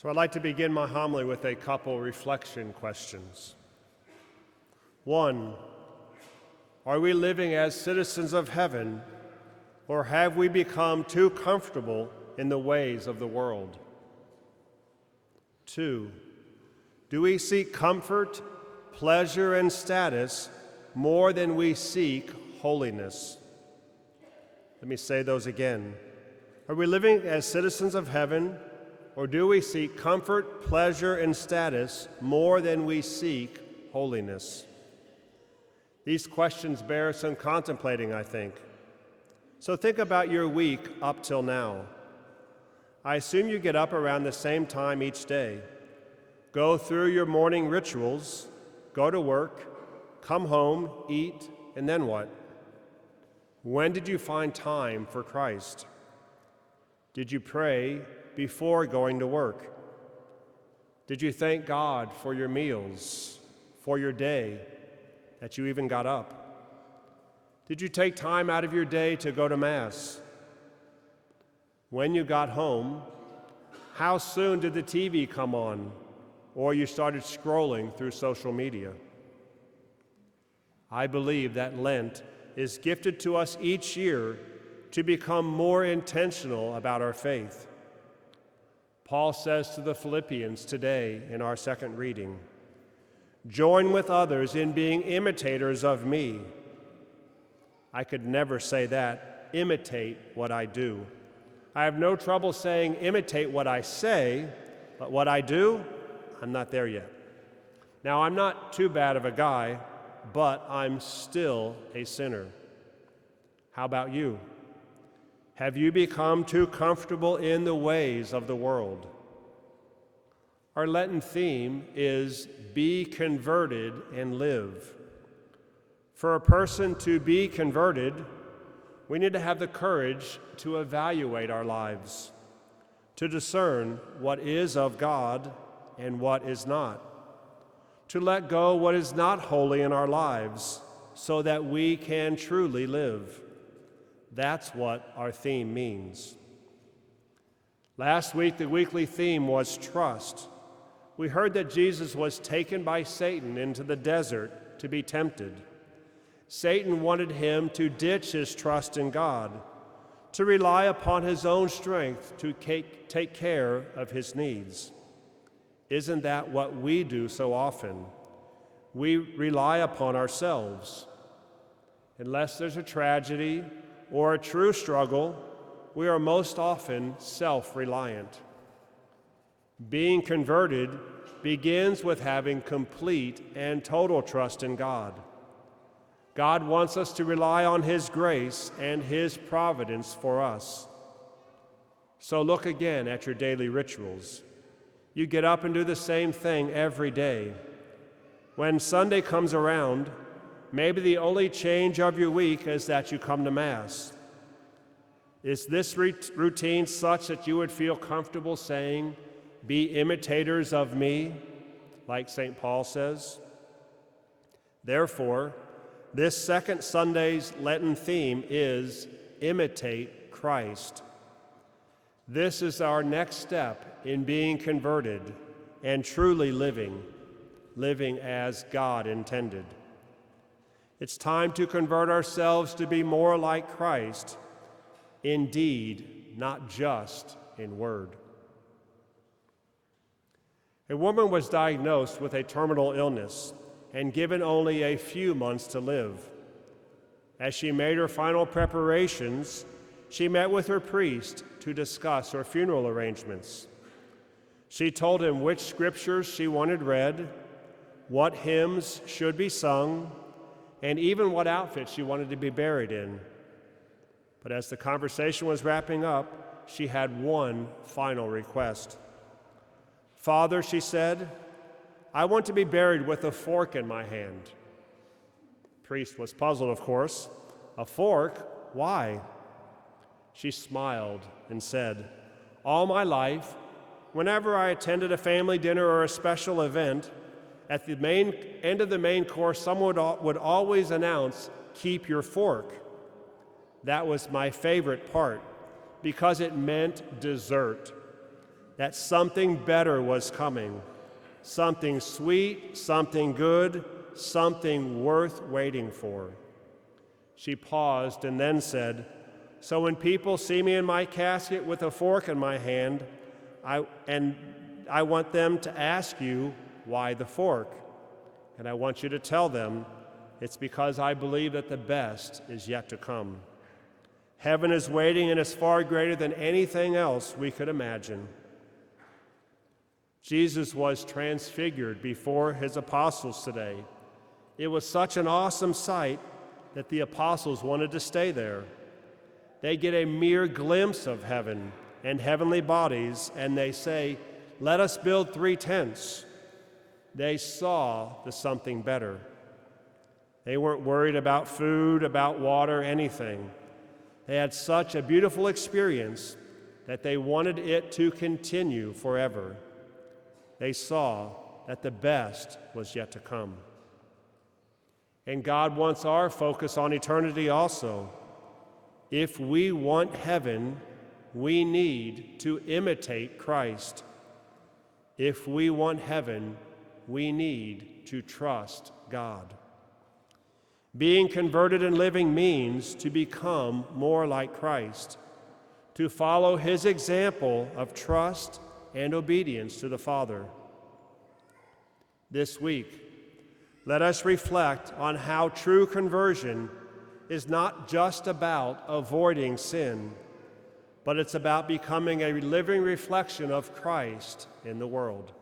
So I'd like to begin my homily with a couple reflection questions. 1, are we living as citizens of heaven, or have we become too comfortable in the ways of the world? 2, do we seek comfort, pleasure, and status more than we seek holiness? Let me say those again. Are we living as citizens of heaven, or do we seek comfort, pleasure, and status more than we seek holiness? These questions bear some contemplating, I think. So think about your week up till now. I assume you get up around the same time each day, go through your morning rituals, go to work, come home, eat, and then what? When did you find time for Christ? Did you pray before going to work? Did you thank God for your meals, for your day, that you even got up? Did you take time out of your day to go to Mass? When you got home, how soon did the TV come on, or you started scrolling through social media? I believe that Lent is gifted to us each year to become more intentional about our faith. Paul says to the Philippians today in our second reading, "Join with others in being imitators of me." I could never say that, imitate what I do. I have no trouble saying imitate what I say, but what I do, I'm not there yet. Now, I'm not too bad of a guy, but I'm still a sinner. How about you? Have you become too comfortable in the ways of the world? Our Lenten theme is be converted and live. For a person to be converted, we need to have the courage to evaluate our lives, to discern what is of God and what is not, to let go what is not holy in our lives so that we can truly live. That's what our theme means. Last week, the weekly theme was trust. We heard that Jesus was taken by Satan into the desert to be tempted. Satan wanted him to ditch his trust in God, to rely upon his own strength to take care of his needs. Isn't that what we do so often? We rely upon ourselves. Unless there's a tragedy or a true struggle, we are most often self-reliant. Being converted begins with having complete and total trust in God. God wants us to rely on His grace and His providence for us. So look again at your daily rituals. You get up and do the same thing every day. When Sunday comes around, maybe the only change of your week is that you come to Mass. Is this routine such that you would feel comfortable saying, "Be imitators of me," like St. Paul says? Therefore, this second Sunday's Lenten theme is imitate Christ. This is our next step in being converted and truly living as God intended. It's time to convert ourselves to be more like Christ, in deed, not just in word. A woman was diagnosed with a terminal illness and given only a few months to live. As she made her final preparations, she met with her priest to discuss her funeral arrangements. She told him which scriptures she wanted read, what hymns should be sung, and even what outfit she wanted to be buried in. But as the conversation was wrapping up, she had one final request. "Father," she said, "I want to be buried with a fork in my hand." The priest was puzzled, of course. "A fork? Why?" She smiled and said, "All my life, whenever I attended a family dinner or a special event, at the end of the main course, someone would always announce, 'Keep your fork.' That was my favorite part because it meant dessert. that something better was coming, something sweet, something good, something worth waiting for. She paused and then said, "So when people see me in my casket with a fork in my hand, I want them to ask you, why the fork? And I want you to tell them, it's because I believe that the best is yet to come. Heaven is waiting and is far greater than anything else we could imagine." Jesus was transfigured before his apostles today. It was such an awesome sight that the apostles wanted to stay there. They get a mere glimpse of heaven and heavenly bodies, and they say, "Let us build 3 tents." They saw the something better. They weren't worried about food, about water, anything. They had such a beautiful experience that they wanted it to continue forever. They saw that the best was yet to come. And God wants our focus on eternity also. If we want heaven, we need to imitate Christ. If we want heaven, we need to trust God. Being converted and living means to become more like Christ, to follow his example of trust and obedience to the Father. This week, let us reflect on how true conversion is not just about avoiding sin, but it's about becoming a living reflection of Christ in the world.